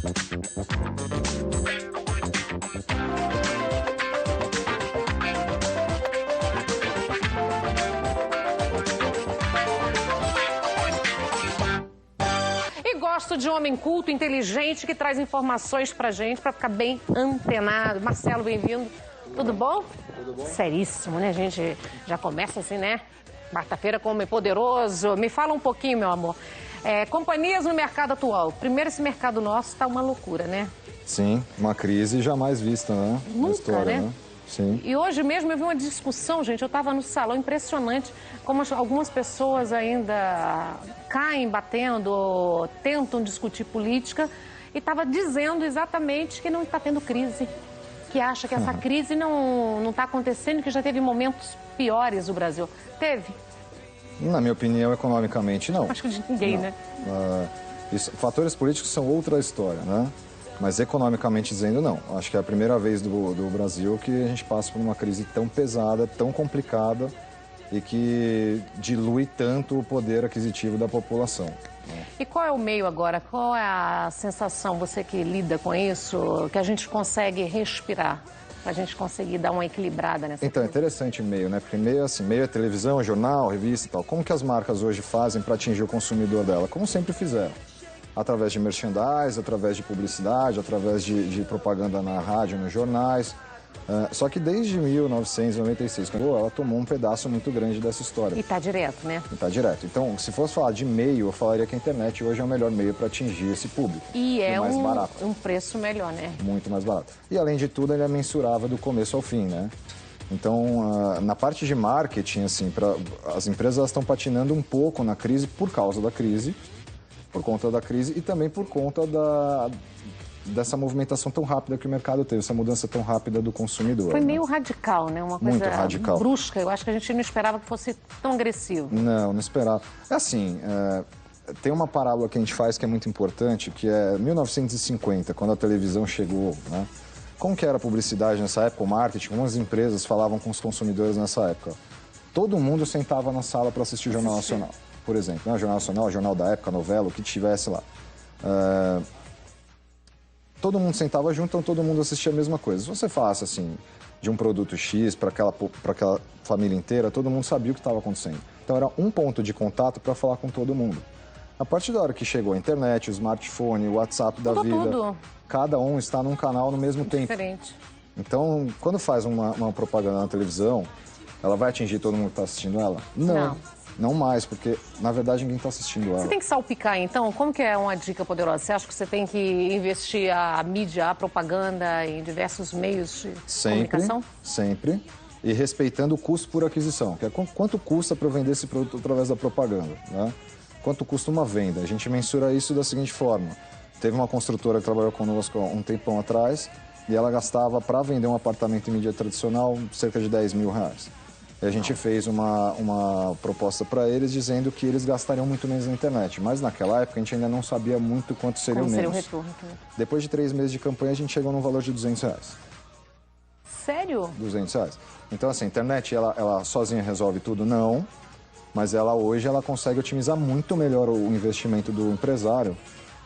Gosto de homem culto, inteligente, que traz informações pra gente, pra ficar bem antenado. Marcelo, bem-vindo. Tudo bom? Tudo bom. Seríssimo, né? A gente já começa assim, né? Quarta-feira com Homem Poderoso. Me fala um pouquinho, meu amor. Companhias no mercado atual. Primeiro, esse mercado nosso tá uma loucura, né? Sim, uma crise jamais vista, né? Nunca, na história, né? Sim. E hoje mesmo eu vi uma discussão, gente, eu estava no salão, impressionante como algumas pessoas ainda caem batendo, tentam discutir política e estava dizendo exatamente que não está tendo crise, que acha que essa crise não está acontecendo, que já teve momentos piores no Brasil. Teve? Na minha opinião, economicamente, não. Acho que de ninguém, não. Né? Fatores políticos são outra história, né? Mas economicamente dizendo, não. Acho que é a primeira vez do Brasil que a gente passa por uma crise tão pesada, tão complicada e que dilui tanto o poder aquisitivo da população. E qual é o meio agora? Qual é a sensação, você que lida com isso, que a gente consegue respirar? Para a gente conseguir dar uma equilibrada nessa Então, é crise? interessante o meio, né? Porque meio assim, meio é televisão, jornal, revista e tal. Como que as marcas hoje fazem para atingir o consumidor dela? Como sempre fizeram. Através de merchandise, através de publicidade, através de propaganda na rádio, nos jornais. Só que desde 1996, quando ela tomou um pedaço muito grande dessa história. E está direto, né? E está direto. Então, se fosse falar de meio, eu falaria que a internet hoje é o melhor meio para atingir esse público. E é mais barato. um preço melhor, né? Muito mais barato. E, além de tudo, ele é mensurável do começo ao fim, né? Então, na parte de marketing, assim, as empresas estão patinando um pouco na crise por causa da crise, por conta da crise e também por conta dessa movimentação tão rápida que o mercado teve, essa mudança tão rápida do consumidor. Foi meio radical, né? Uma coisa muito radical. Brusca. Eu acho que a gente não esperava que fosse tão agressivo. Não esperava. É assim, tem uma parábola que a gente faz que é muito importante, que é 1950, quando a televisão chegou, né? Como que era a publicidade nessa época, o marketing, como as empresas falavam com os consumidores nessa época? Todo mundo sentava na sala para assistir o Jornal Nacional, por exemplo. Né? O Jornal Nacional, o Jornal da Época, a novela, o que tivesse lá. Todo mundo sentava junto, então todo mundo assistia a mesma coisa. Se você falasse assim, de um produto X para aquela família inteira, todo mundo sabia o que estava acontecendo. Então era um ponto de contato para falar com todo mundo. A partir da hora que chegou a internet, o smartphone, o WhatsApp da vida, tudo. Cada um está num canal no mesmo tempo. Diferente. Então, quando faz uma propaganda na televisão, ela vai atingir todo mundo que está assistindo ela? Não mais, porque, na verdade, ninguém está assistindo ela. Você tem que salpicar, então? Como que é uma dica poderosa? Você acha que você tem que investir a mídia, a propaganda em diversos meios de comunicação? Sempre. E respeitando o custo por aquisição, que é quanto custa para eu vender esse produto através da propaganda, né? Quanto custa uma venda? A gente mensura isso da seguinte forma. Teve uma construtora que trabalhou conosco há um tempão atrás e ela gastava, para vender um apartamento em mídia tradicional, cerca de R$10.000. E a gente fez uma proposta para eles dizendo que eles gastariam muito menos na internet. Mas naquela época a gente ainda não sabia muito quanto seria o menos. Seria o retorno. Depois de 3 meses de campanha, a gente chegou num valor de R$200. Sério? R$200. Então, assim, a internet, ela sozinha resolve tudo? Não. Mas hoje ela consegue otimizar muito melhor o investimento do empresário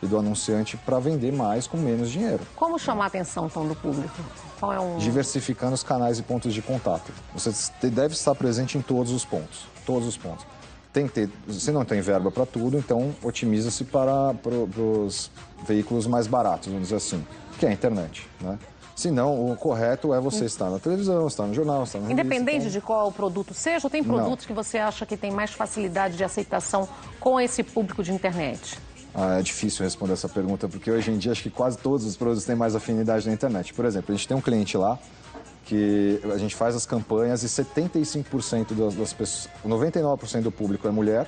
e do anunciante para vender mais com menos dinheiro. Como chamar a atenção, então, do público? Qual é Diversificando os canais e pontos de contato. Você deve estar presente em todos os pontos. Todos os pontos. Tem que ter, se não tem verba para tudo, então otimiza-se para os veículos mais baratos, vamos dizer assim, que é a internet, né? Se não, o correto é você estar na televisão, estar no jornal, estar na revista. Independente de qual produto seja, ou tem produtos que você acha que tem mais facilidade de aceitação com esse público de internet? É difícil responder essa pergunta, porque hoje em dia acho que quase todos os produtos têm mais afinidade na internet. Por exemplo, a gente tem um cliente lá que a gente faz as campanhas e 75% das pessoas, 99% do público é mulher.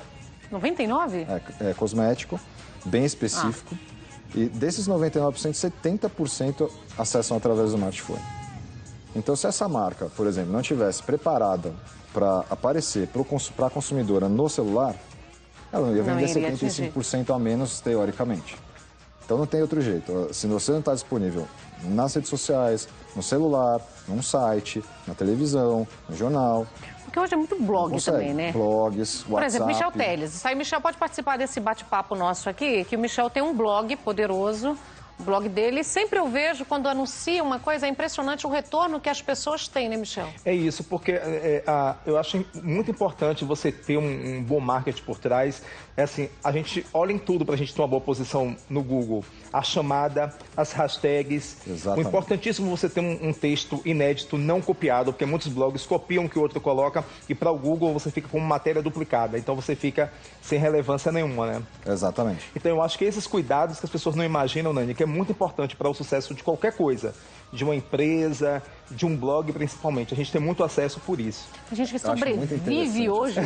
99%? É cosmético, bem específico. E desses 99%, 70% acessam através do smartphone. Então, se essa marca, por exemplo, não tivesse preparada para aparecer para a consumidora no celular, ela não ia vender 75% a menos, teoricamente. Então, não tem outro jeito. Se você não está disponível nas redes sociais, no celular, num site, na televisão, no jornal... Porque hoje é muito blog também, né? Blogs, WhatsApp... Por exemplo, Michel Teles. Isso aí, Michel pode participar desse bate-papo nosso aqui, que o Michel tem um blog poderoso, o blog dele. E sempre eu vejo, quando anuncia uma coisa, é impressionante o retorno que as pessoas têm, né, Michel? É isso, porque eu acho muito importante você ter um bom marketing por trás. É assim, a gente olha em tudo para a gente ter uma boa posição no Google. A chamada, as hashtags. Exatamente. O importantíssimo é você ter um texto inédito, não copiado, porque muitos blogs copiam o que o outro coloca e para o Google você fica com matéria duplicada. Então você fica sem relevância nenhuma, né? Exatamente. Então eu acho que esses cuidados que as pessoas não imaginam, Nani, que é muito importante para o sucesso de qualquer coisa. De uma empresa, de um blog principalmente. A gente tem muito acesso por isso. A gente que sobrevive hoje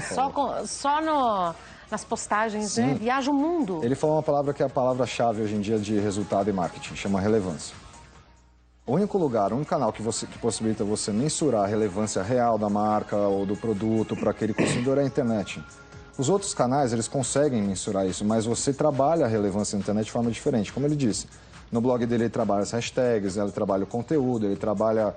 nas postagens, Sim. né? Viaja o mundo. Ele falou uma palavra que é a palavra-chave hoje em dia de resultado e marketing, chama relevância. O único lugar, o único canal que possibilita você mensurar a relevância real da marca ou do produto para aquele consumidor é a internet. Os outros canais, eles conseguem mensurar isso, mas você trabalha a relevância na internet de forma diferente. Como ele disse, no blog dele ele trabalha as hashtags, ele trabalha o conteúdo, ele trabalha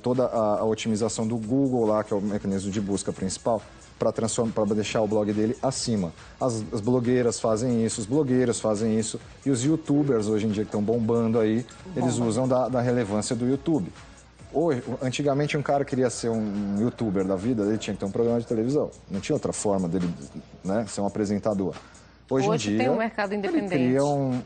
toda a otimização do Google lá, que é o mecanismo de busca principal, para deixar o blog dele acima. As blogueiras fazem isso, os blogueiros fazem isso, e os youtubers hoje em dia que estão bombando aí, eles usam da relevância do YouTube. Antigamente um cara queria ser um youtuber da vida, ele tinha que ter um programa de televisão. Não tinha outra forma dele, né, ser um apresentador. Hoje em dia, tem um mercado independente. Ele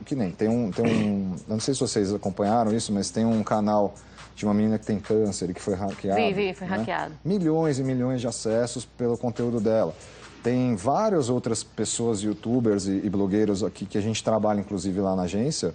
cria tem um, não sei se vocês acompanharam isso, mas tem um canal de uma menina que tem câncer e que foi hackeado. Foi hackeado. Milhões e milhões de acessos pelo conteúdo dela. Tem várias outras pessoas, youtubers e blogueiros aqui que a gente trabalha, inclusive, lá na agência.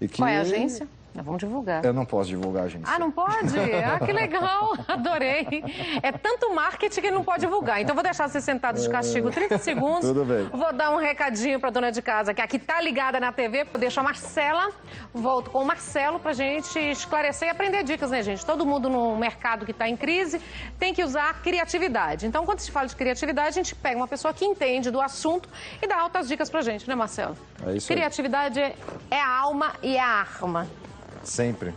E que... Qual é a agência? Nós vamos divulgar. Eu não posso divulgar a agência. Ah, não pode? Ah, que legal. Adorei. É tanto marketing que ele não pode divulgar. Então, vou deixar você sentado de castigo 30 segundos. Tudo bem. Vou dar um recadinho para dona de casa, que aqui tá ligada na TV. Deixo a Marcela. Volto com o Marcelo pra gente esclarecer e aprender dicas, né, gente? Todo mundo no mercado que está em crise tem que usar criatividade. Então, quando se fala de criatividade, a gente pega uma pessoa que entende do assunto e dá altas dicas pra gente, né, Marcelo? É isso aí. Criatividade é a alma e é a arma. Sempre.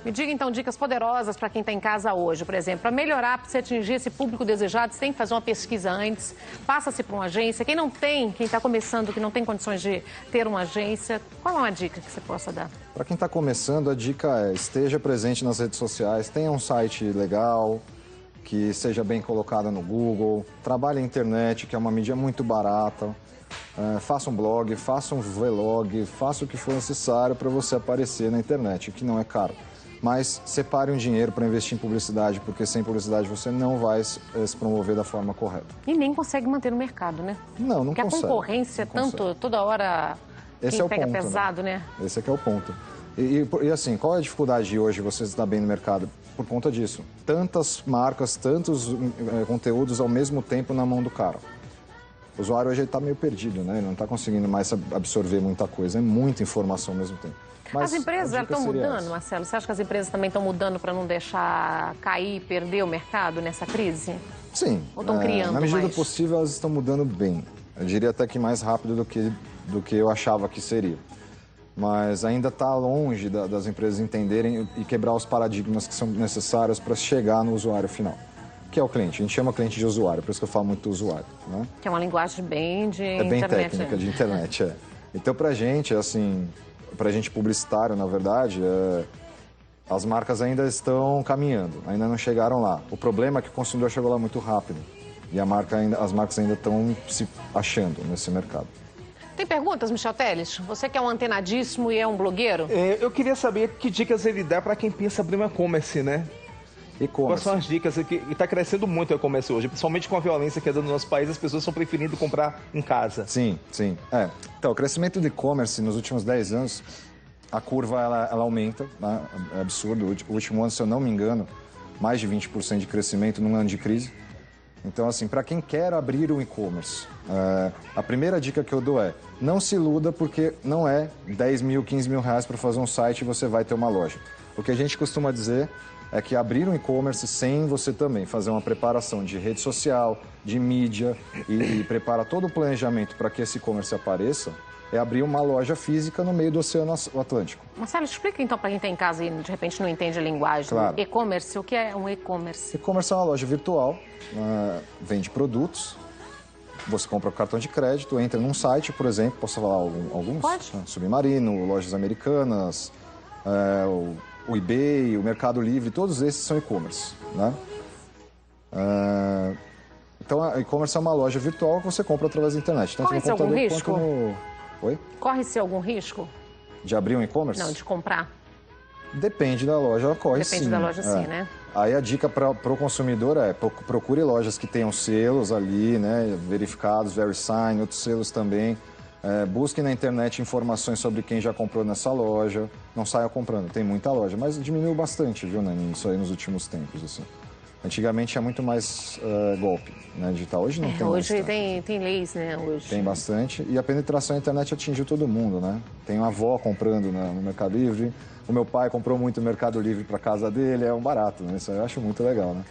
Me diga, então, dicas poderosas para quem está em casa hoje. Por exemplo, para melhorar, para você atingir esse público desejado, você tem que fazer uma pesquisa antes, passa-se para uma agência. Quem está começando, que não tem condições de ter uma agência, qual é uma dica que você possa dar? Para quem está começando, a dica é esteja presente nas redes sociais, tenha um site legal, que seja bem colocado no Google, trabalhe a internet, que é uma mídia muito barata. Faça um blog, faça um vlog, faça o que for necessário para você aparecer na internet, que não é caro. Mas separe um dinheiro para investir em publicidade, porque sem publicidade você não vai se promover da forma correta. E nem consegue manter no mercado, né? Não porque consegue. Porque a concorrência, toda hora, esse pega ponto, pesado, né? Esse é que é o ponto. E assim, qual é a dificuldade de hoje você estar bem no mercado? Por conta disso. Tantas marcas, tantos conteúdos ao mesmo tempo na mão do cara. O usuário hoje está meio perdido, né? Ele não está conseguindo mais absorver muita coisa. É muita informação ao mesmo tempo. Mas as empresas estão mudando, Marcelo? Você acha que as empresas também estão mudando para não deixar cair, perder o mercado nessa crise? Sim. Ou estão criando na medida mais? do possível, elas estão mudando bem. Eu diria até que mais rápido do que eu achava que seria. Mas ainda está longe das empresas entenderem e quebrar os paradigmas que são necessários para chegar no usuário final. Que é o cliente. A gente chama cliente de usuário, por isso que eu falo muito do usuário. Né? Que é uma linguagem bem de internet. É bem técnica, de internet, é. Então, pra gente, assim, pra gente publicitário, na verdade, as marcas ainda estão caminhando, ainda não chegaram lá. O problema é que o consumidor chegou lá muito rápido. E as marcas ainda estão se achando nesse mercado. Tem perguntas, Michel Teles? Você que é um antenadíssimo e é um blogueiro? Eu queria saber que dicas ele dá para quem pensa abrir um e-commerce, né? Quais são as dicas? Está crescendo muito o e-commerce hoje, principalmente com a violência que é no nosso país, as pessoas estão preferindo comprar em casa. Sim. Então, o crescimento do e-commerce nos últimos 10 anos, a curva ela aumenta, né? É absurdo. O último ano, se eu não me engano, mais de 20% de crescimento num ano de crise. Então, assim, para quem quer abrir um e-commerce, a primeira dica que eu dou é não se iluda porque não é 10 mil, 15 mil reais para fazer um site e você vai ter uma loja. O que a gente costuma dizer é que abrir um e-commerce sem você também fazer uma preparação de rede social, de mídia e preparar todo o planejamento para que esse e-commerce apareça, é abrir uma loja física no meio do Oceano Atlântico. Marcelo, explica então para quem está em casa e de repente não entende a linguagem. Claro. E-commerce, o que é um e-commerce? E-commerce é uma loja virtual, vende produtos você compra o cartão de crédito, entra num site, por exemplo, posso falar alguns? Pode. Submarino, Lojas Americanas, o eBay, o Mercado Livre, todos esses são e-commerce, né? Então, a e-commerce é uma loja virtual que você compra através da internet. Tanto Corre-se algum risco? Oi? Corre-se algum risco? De abrir um e-commerce? Não, de comprar. Depende da loja, corre sim. Depende da loja sim, né? Aí a dica para o consumidor é procure lojas que tenham selos ali, né? Verificados, VeriSign, outros selos também. Busque na internet informações sobre quem já comprou nessa loja. Não saia comprando, tem muita loja, mas diminuiu bastante, viu, né? Isso aí nos últimos tempos, assim. Antigamente tinha muito mais golpe, né, digital. Hoje não tem mais. Hoje tem leis, né? Hoje. Tem bastante. E a penetração na internet atingiu todo mundo, né? Tem uma avó comprando no Mercado Livre. O meu pai comprou muito no Mercado Livre para casa dele. É um barato, né? Isso eu acho muito legal, né?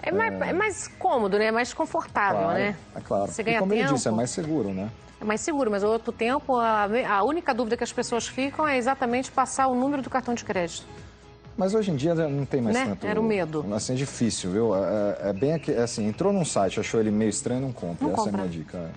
É mais cômodo, né? É mais confortável, Claro, né? é claro. Você ganha e como tempo. ele disse, é mais seguro, né? É mais seguro, mas ao outro tempo, a única dúvida que as pessoas ficam é exatamente passar o número do cartão de crédito. Mas hoje em dia não tem mais Né? tanto... Era o medo. Assim, é difícil, viu? É bem assim, entrou num site, achou ele meio estranho, não compra. Não Essa compra. é a minha dica.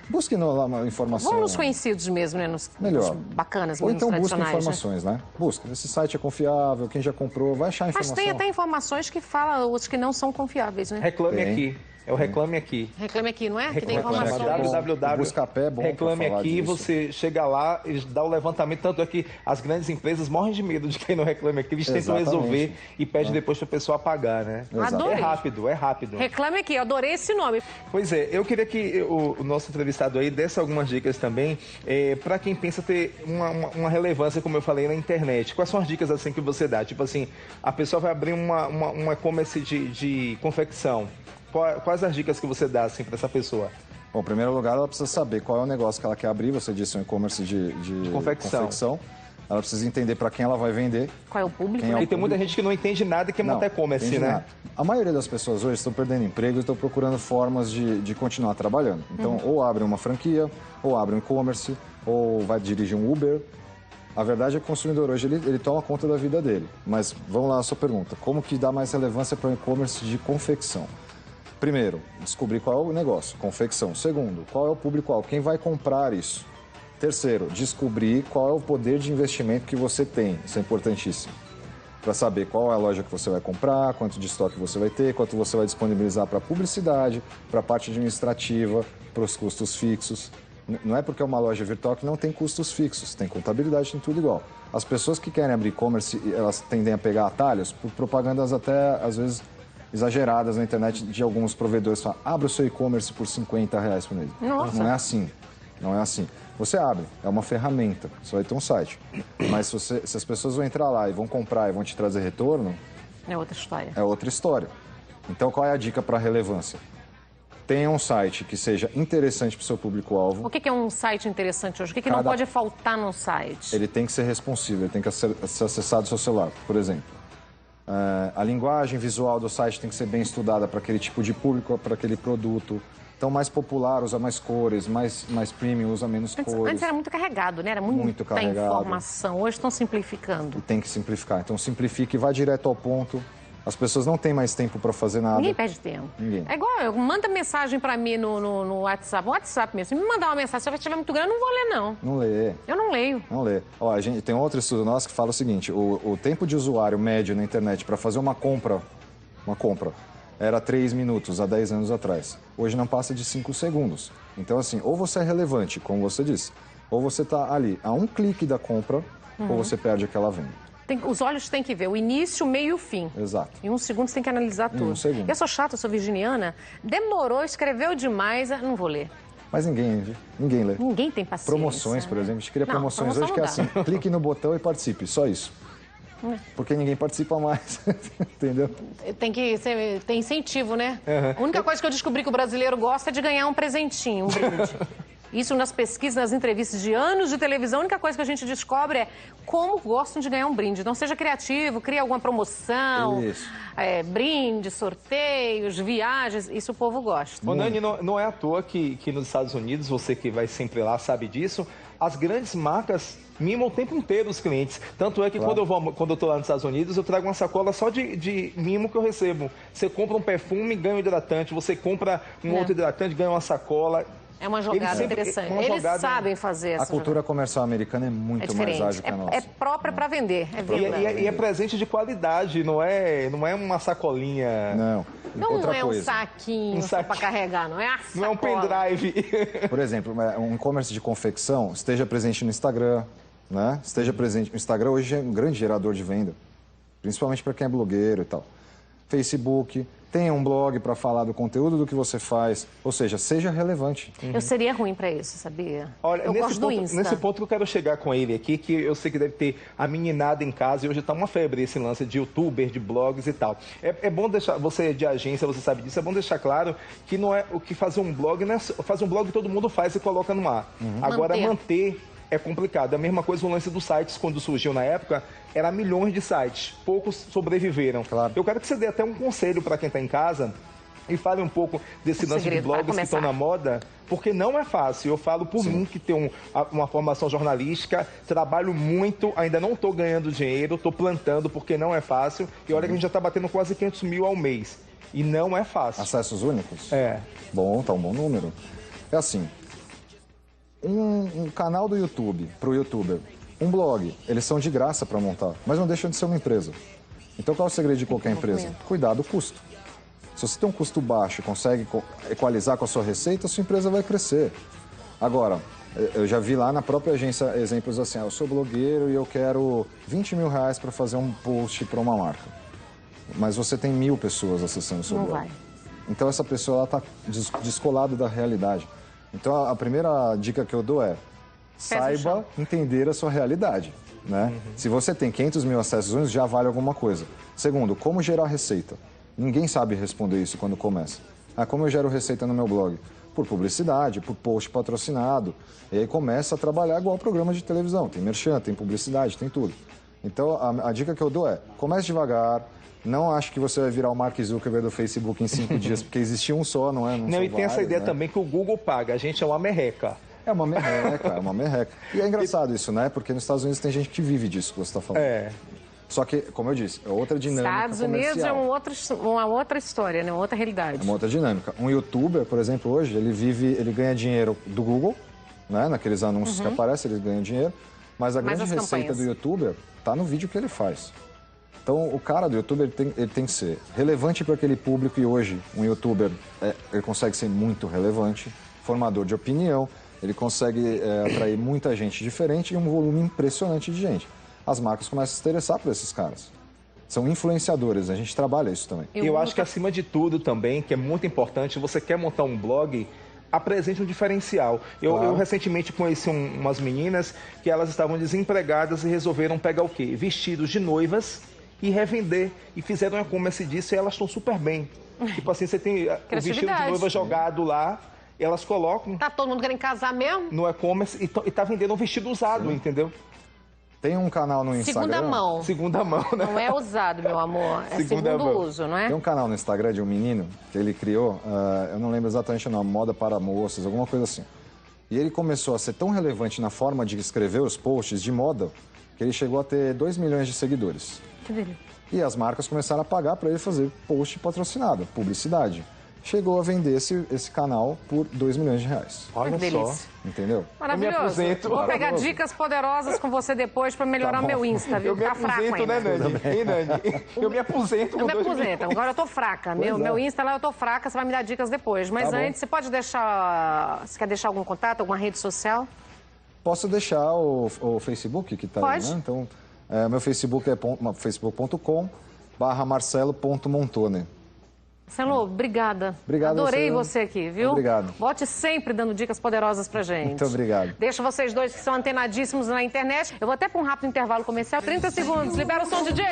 Busque lá uma informação... Vamos nos conhecidos mesmo, né? Melhor. Nos bacanas, Ou menos então busque tradicionais, informações, né? Busca. Esse site é confiável, quem já comprou, vai achar Mas informação. tem até informações que falam os que não são confiáveis, né? Reclame Tem. aqui. É o Reclame Aqui. Reclame Aqui, não é? Que tem Reclame informações. Aqui. www. O Buscapé é bom pra Reclame falar Aqui, disso. você chega lá e dá o levantamento, tanto é que as grandes empresas morrem de medo de quem não Reclame Aqui, eles tentam Exatamente. resolver e pede depois para a pessoa pagar, né? Exato. Adorei. É rápido. Reclame Aqui, eu adorei esse nome. Pois é, eu queria que o nosso entrevistado aí desse algumas dicas também para quem pensa ter uma relevância, como eu falei, na internet. Quais são as dicas assim que você dá? Tipo assim, a pessoa vai abrir uma e-commerce de confecção. Quais as dicas que você dá assim, para essa pessoa? Bom, em primeiro lugar, ela precisa saber qual é o negócio que ela quer abrir. Você disse um e-commerce de confecção. Ela precisa entender para quem ela vai vender. Qual é o público, Quem é né? E tem muita gente que não entende nada que é montar e-commerce, entende né? nada. A maioria das pessoas hoje estão perdendo emprego e estão procurando formas de continuar trabalhando. Então, ou abre uma franquia, ou abre um e-commerce, ou vai dirigir um Uber. A verdade é que o consumidor hoje ele toma conta da vida dele. Mas vamos lá à sua pergunta. Como que dá mais relevância para o e-commerce de confecção? Primeiro, descobrir qual é o negócio, confecção. Segundo, qual é o público-alvo, quem vai comprar isso. Terceiro, descobrir qual é o poder de investimento que você tem. Isso é importantíssimo. Para saber qual é a loja que você vai comprar, quanto de estoque você vai ter, quanto você vai disponibilizar para publicidade, para a parte administrativa, para os custos fixos. Não é porque é uma loja virtual que não tem custos fixos, tem contabilidade, tem tudo igual. As pessoas que querem abrir e-commerce, elas tendem a pegar atalhos por propagandas até, às vezes, exageradas na internet de alguns provedores. Falam, abra o seu e-commerce por R$50 por mês. Nossa. Não é assim. Não é assim. Você abre, é uma ferramenta, você vai ter um site. Mas se as pessoas vão entrar lá e vão comprar e vão te trazer retorno, É outra história. é outra história. Então, qual é a dica para relevância? Tenha um site que seja interessante para o seu público-alvo. O que é um site interessante hoje? O que não pode faltar num site? Ele tem que ser responsivo, ele tem que ser acessado do seu celular, por exemplo. A linguagem visual do site tem que ser bem estudada para aquele tipo de público, para aquele produto. Então, mais popular usa mais cores, mais premium usa menos cores. Antes era muito carregado, né? Era muita carregado. informação. Hoje estão simplificando. E tem que simplificar. Então, simplifique, vá direto ao ponto. As pessoas não têm mais tempo para fazer nada. Ninguém perde tempo. Ninguém. É igual, manda mensagem para mim no WhatsApp. WhatsApp mesmo. Se me mandar uma mensagem, se estiver muito grande, eu não vou ler, não. Não lê. Eu não leio. Não lê. Ó, a gente tem outro estudo nosso que fala o seguinte, o tempo de usuário médio na internet para fazer uma compra, era 3 minutos há 10 anos atrás. Hoje não passa de 5 segundos. Então, assim, ou você é relevante, como você disse, ou você está ali a um clique da compra, ou você perde aquela venda. Os olhos têm que ver o início, o meio e o fim. Exato. Em um segundo você tem que analisar tudo. um segundo. Eu sou chata, eu sou virginiana. Demorou, escreveu demais, não vou ler. Mas ninguém lê. Ninguém tem paciência. Promoções, por exemplo. A gente cria Não, promoções promoção hoje que é não dá. assim, clique no botão e participe, só isso. Porque ninguém participa mais, entendeu? Tem incentivo, né? A única coisa que eu descobri que o brasileiro gosta é de ganhar um presentinho, um brinde. Isso nas pesquisas, nas entrevistas de anos de televisão, a única coisa que a gente descobre é como gostam de ganhar um brinde. Então, seja criativo, cria alguma promoção, brinde, sorteios, viagens, isso o povo gosta. Ô, Nani, não é à toa que nos Estados Unidos, você que vai sempre lá sabe disso, as grandes marcas mimam o tempo inteiro os clientes. Tanto é que quando eu tô lá nos Estados Unidos, eu trago uma sacola só de mimo que eu recebo. Você compra um perfume, ganha um hidratante. Você compra um outro hidratante, ganha uma sacola. É uma jogada interessante. Eles sabem fazer essa A cultura comercial americana é muito mais ágil que a nossa. É própria para vender. E é presente de qualidade, não é uma sacolinha. Não. Não é um saquinho para carregar, não é a sacola. Não é um pendrive. Por exemplo, um e-commerce de confecção esteja presente no Instagram, né? Esteja presente no Instagram, hoje é um grande gerador de venda, principalmente para quem é blogueiro e tal. Facebook, tenha um blog para falar do conteúdo do que você faz, ou seja, seja relevante. Eu seria ruim para isso, sabia? Olha, eu gosto do Insta. Nesse ponto que eu quero chegar com ele aqui, que eu sei que deve ter a meninada em casa e hoje está uma febre esse lance de youtuber, de blogs e tal. É bom deixar, você de agência, você sabe disso, é bom deixar claro que não é o que fazer um blog, né? Fazer um blog todo mundo faz e coloca no ar. Agora, manter é complicado. A mesma coisa o lance dos sites, quando surgiu na época, era milhões de sites, poucos sobreviveram. Claro. Eu quero que você dê até um conselho para quem está em casa e fale um pouco desse lance de blogs que estão na moda, porque não é fácil. Eu falo por mim, que tenho uma formação jornalística, trabalho muito, ainda não estou ganhando dinheiro, estou plantando porque não é fácil. E olha que a gente já está batendo quase 500 mil ao mês. E não é fácil. Acessos únicos? É. Bom, tá um bom número. É assim, um canal do YouTube, para o youtuber, um blog, eles são de graça para montar, mas não deixam de ser uma empresa. Então qual é o segredo de qualquer empresa? Cuidar do custo. Se você tem um custo baixo e consegue equalizar com a sua receita, a sua empresa vai crescer. Agora, eu já vi lá na própria agência exemplos assim, eu sou blogueiro e eu quero 20 mil reais para fazer um post para uma marca. Mas você tem 1000 pessoas acessando o seu blog. Vai. Então essa pessoa está descolada da realidade. Então a primeira dica que eu dou é, saiba entender a sua realidade, né? Se você tem 500 mil acessos únicos, já vale alguma coisa. Segundo, como gerar receita? Ninguém sabe responder isso quando começa. Como eu gero receita no meu blog? Por publicidade, por post patrocinado. E aí começa a trabalhar igual programa de televisão. Tem merchan, tem publicidade, tem tudo. Então a dica que eu dou é, comece devagar. Não acho que você vai virar o Mark Zuckerberg do Facebook em 5 dias, porque existia um só, não é? Não, e tem essa ideia também que o Google paga. A gente é uma merreca. É uma merreca, é uma merreca. E é engraçado isso, né? Porque nos Estados Unidos tem gente que vive disso que você está falando. É. Só que, como eu disse, é outra dinâmica Estados Unidos é uma outra história, né? Uma outra realidade. É uma outra dinâmica. Um youtuber, por exemplo, hoje, ele ganha dinheiro do Google, né? Naqueles anúncios que aparecem, ele ganha dinheiro. Mas a grande receita do youtuber está no vídeo que ele faz. Então, o cara do youtuber ele tem que ser relevante para aquele público e hoje um youtuber ele consegue ser muito relevante, formador de opinião, ele consegue atrair muita gente diferente e um volume impressionante de gente. As marcas começam a se interessar por esses caras. São influenciadores, a gente trabalha isso também. Eu acho que acima de tudo também, que é muito importante, você quer montar um blog, apresente um diferencial. Eu recentemente conheci umas meninas que elas estavam desempregadas e resolveram pegar o quê? Vestidos de noivas e revender. E fizeram um e-commerce disso e elas estão super bem. Tipo assim, você tem o vestido de noiva jogado lá, elas colocam... Tá todo mundo querendo casar mesmo? No e-commerce e tá vendendo um vestido usado, entendeu? Tem um canal no Instagram... Segunda mão. Segunda mão, né? Não é usado, meu amor. É segundo uso, não é? Tem um canal no Instagram de um menino que ele criou, eu não lembro exatamente o nome, Moda para Moças, alguma coisa assim. E ele começou a ser tão relevante na forma de escrever os posts de moda que ele chegou a ter 2 milhões de seguidores. Que delícia. E as marcas começaram a pagar para ele fazer post patrocinado, publicidade. Chegou a vender esse canal por 2 milhões de reais. Olha só. Entendeu? Maravilhoso. Eu me aposento. Vou pegar dicas poderosas com você depois para melhorar meu Insta, viu? Eu me aposento, né, Nani? Hein, Nani? Eu me aposento. Eu me aposento. Agora eu tô fraca. Meu Insta lá eu tô fraca, você vai me dar dicas depois. Mas antes, você pode deixar... Você quer deixar algum contato, alguma rede social? Posso deixar o Facebook que está aí, né? Então, meu Facebook é facebook.com/marcelo.montone. Marcelo, obrigada. Obrigado. Adorei você aqui, viu? Obrigado. Volte sempre dando dicas poderosas pra gente. Muito obrigado. Deixo vocês dois que são antenadíssimos na internet. Eu vou até para um rápido intervalo comercial. 30 segundos. Libera o som, DJ.